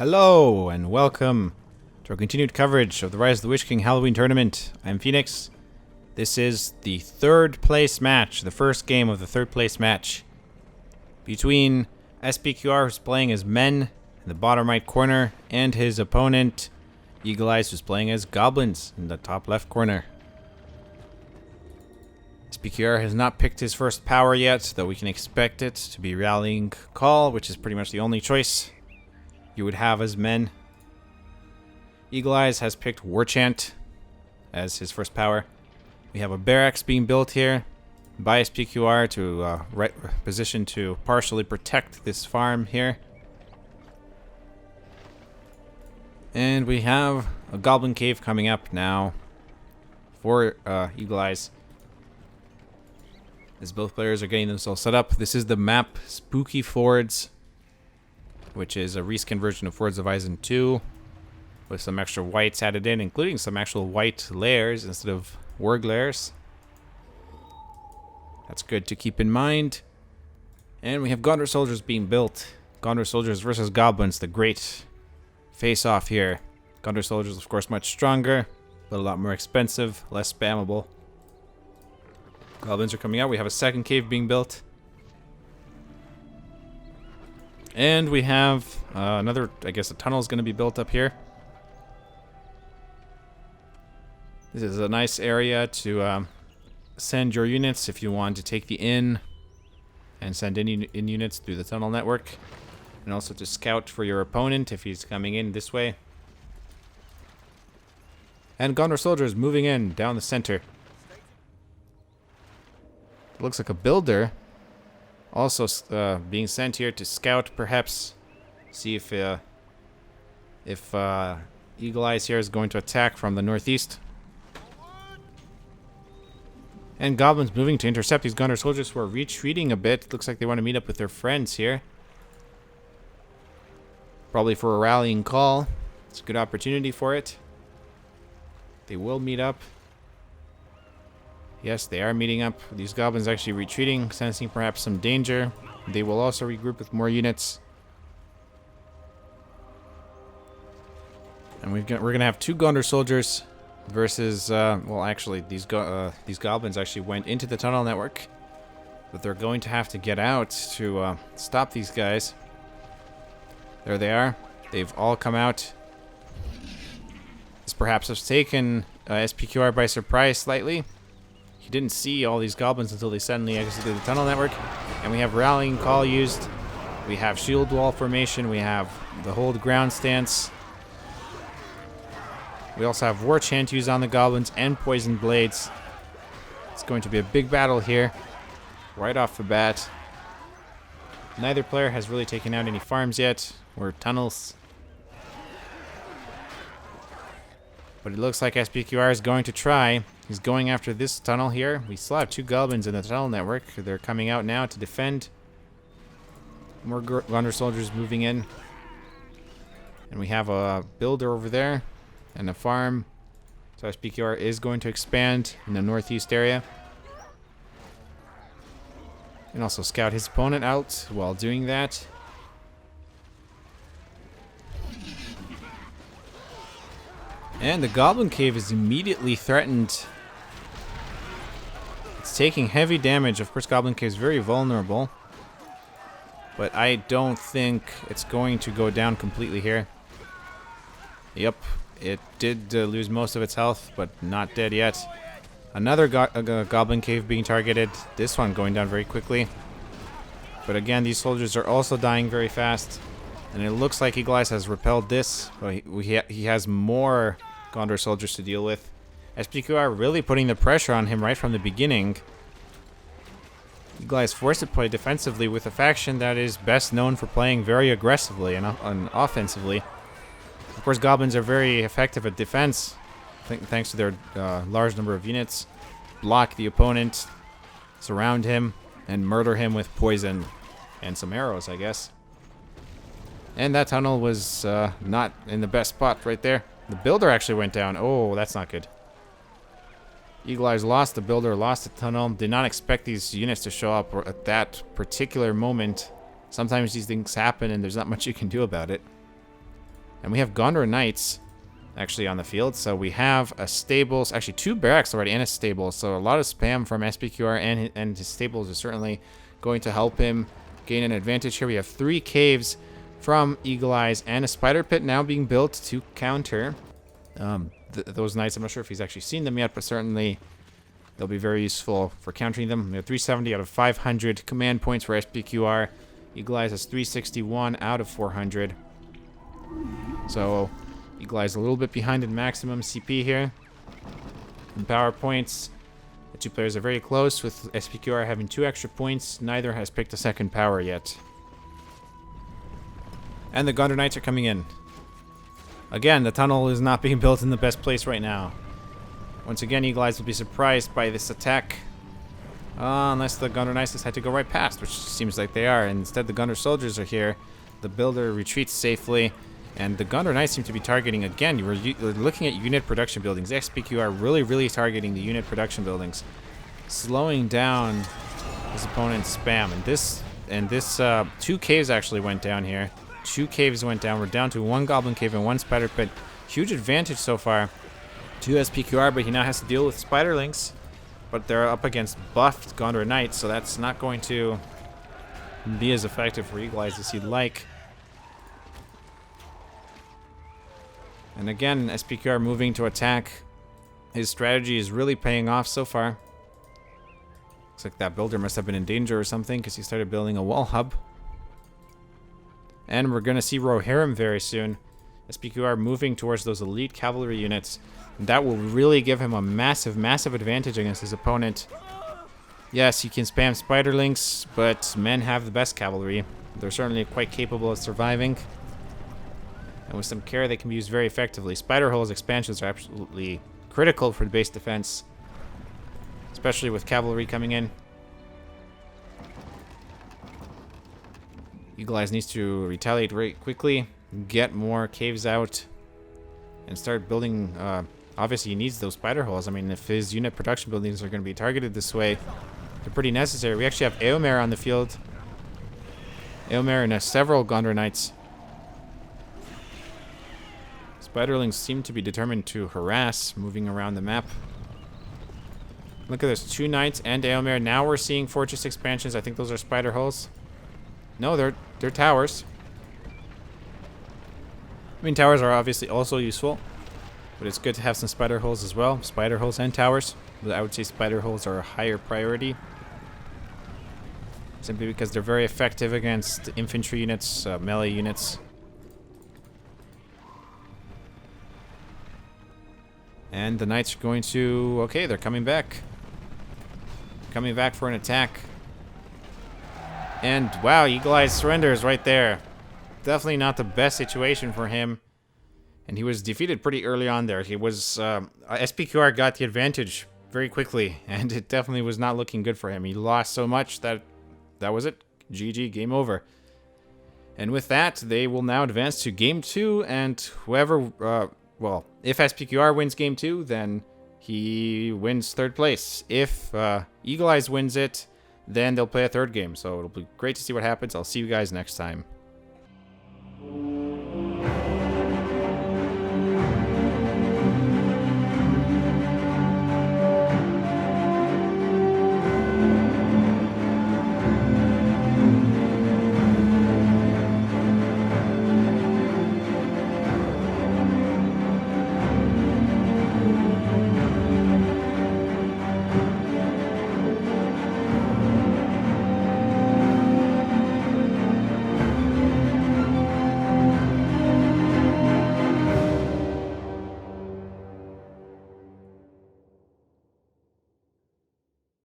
Hello and welcome to our continued coverage of the Rise of the Witch King Halloween Tournament. I'm Phoenix. This is the third place match, the first game of the third place match between S.P.Q.R, who's playing as men in the bottom right corner, and his opponent EagleEyes, who's playing as Goblins in the top left corner. S.P.Q.R has not picked his first power yet, though we can expect it to be Rallying Call, which is pretty much the only choice you would have as men. EagleEyes has picked War Chant as his first power. We have a barracks being built here by S.P.Q.R to position to partially protect this farm here. And we have a Goblin Cave coming up now for EagleEyes, as both players are getting themselves set up. This is the map Spooky Fords, which is a reskin version of Fords of Eisen 2 with some extra whites added in, including some actual white layers instead of warg layers. That's good to keep in mind. And we have Gondor soldiers being built. Gondor soldiers versus Goblins, the great face-off here. Gondor soldiers, of course, much stronger, but a lot more expensive, less spammable. Goblins are coming out. We have a second cave being built. And we have another, I guess a tunnel is going to be built up here. This is a nice area to send your units if you want to take the inn and send in units through the tunnel network. And also to scout for your opponent if he's coming in this way. And Gondor soldiers moving in down the center. It looks like a builder also being sent here to scout, perhaps see if EagleEyes here is going to attack from the northeast. And Goblins moving to intercept these Gondor soldiers who are retreating a bit. Looks like they want to meet up with their friends here. Probably for a rallying call. It's a good opportunity for it. They will meet up. Yes, they are meeting up. These Goblins actually retreating, sensing perhaps some danger. They will also regroup with more units. And we're gonna have two Gondor soldiers versus, well, actually, these Goblins actually went into the tunnel network, but they're going to have to get out to stop these guys. There they are. They've all come out. This perhaps has taken S.P.Q.R by surprise slightly. He didn't see all these Goblins until they suddenly exited the tunnel network. And we have Rallying Call used. We have Shield Wall formation. We have the Hold Ground stance. We also have War Chant used on the Goblins and Poison Blades. It's going to be a big battle here, right off the bat. Neither player has really taken out any farms yet, or tunnels. But it looks like S.P.Q.R is going to try. He's going after this tunnel here. We still have two Goblins in the tunnel network. They're coming out now to defend. More Gondor soldiers moving in. And we have a builder over there and a farm. So S.P.Q.R is going to expand in the northeast area. And also scout his opponent out while doing that. And the Goblin Cave is immediately threatened. It's taking heavy damage. Of course, Goblin Cave is very vulnerable. But I don't think it's going to go down completely here. Yep, it did lose most of its health, but not dead yet. Another Goblin Cave being targeted. This one going down very quickly. But again, these soldiers are also dying very fast. And it looks like EagleEyes has repelled this. But he has more Gondor soldiers to deal with. S.P.Q.R really putting the pressure on him right from the beginning. EagleEyes forced to play defensively with a faction that is best known for playing very aggressively and offensively. Of course, Goblins are very effective at defense, thanks to their large number of units. Block the opponent, surround him, and murder him with poison and some arrows, I guess. And that tunnel was not in the best spot right there. The builder actually went down. Oh, that's not good. EagleEyes lost the builder, lost the tunnel. Did not expect these units to show up at that particular moment. Sometimes these things happen and there's not much you can do about it. And we have Gondor Knights actually on the field. So we have a stables, actually 2 barracks already and a stable. So a lot of spam from S.P.Q.R and his stables is certainly going to help him gain an advantage here. We have 3 caves from EagleEyes and a spider pit now being built to counter those knights. I'm not sure if he's actually seen them yet, but certainly they'll be very useful for countering them. We have 370 out of 500 command points for S.P.Q.R. EagleEyes has 361 out of 400. So EagleEyes a little bit behind in maximum CP here. In power points, the 2 players are very close, with S.P.Q.R having 2 extra points. Neither has picked a second power yet. And the Gondor Knights are coming in. Again, the tunnel is not being built in the best place right now. Once again, EagleEyes will be surprised by this attack. Unless the Gondor Knights had to go right past, which seems like they are. And instead, the Gondor soldiers are here. The builder retreats safely. And the Gondor Knights seem to be targeting, again, you're looking at unit production buildings. S.P.Q.R really targeting the unit production buildings. Slowing down his opponent's spam. And this 2 caves actually went down here. 2 caves went down. We're down to 1 goblin cave and 1 spider pit. Huge advantage so far to S.P.Q.R, but he now has to deal with spiderlings. But they're up against buffed Gondor Knights, so that's not going to be as effective for EagleEyes as he'd like. And again, S.P.Q.R moving to attack. His strategy is really paying off so far. Looks like that builder must have been in danger or something, because he started building a wall hub. And we're going to see Rohirrim very soon. S.P.Q.R moving towards those elite cavalry units. And that will really give him a massive advantage against his opponent. Yes, he can spam spiderlings, but men have the best cavalry. They're certainly quite capable of surviving. And with some care, they can be used very effectively. Spider holes expansions are absolutely critical for the base defense, especially with cavalry coming in. EagleEyes needs to retaliate very quickly, get more caves out, and start building. Obviously, he needs those spider holes. I mean, if his unit production buildings are going to be targeted this way, they're pretty necessary. We actually have Eomer on the field. Eomer and several Gondor Knights. Spiderlings seem to be determined to harass, moving around the map. Look at this, 2 knights and Eomer. Now we're seeing fortress expansions. I think those are spider holes. No, they're towers. I mean, towers are obviously also useful, but it's good to have some spider holes as well. Spider holes and towers. But I would say spider holes are a higher priority, simply because they're very effective against infantry units, melee units. And the knights are going to... Okay, they're coming back. Coming back for an attack. And wow, EagleEyes surrenders right there. Definitely not the best situation for him. And he was defeated pretty early on there. He was... S.P.Q.R got the advantage very quickly, and it definitely was not looking good for him. He lost so much that was it. GG, game over. And with that, they will now advance to Game 2, and whoever... well, if S.P.Q.R wins Game 2, then he wins 3rd place. If EagleEyes wins it, then they'll play a 3rd game. So it'll be great to see what happens. I'll see you guys next time.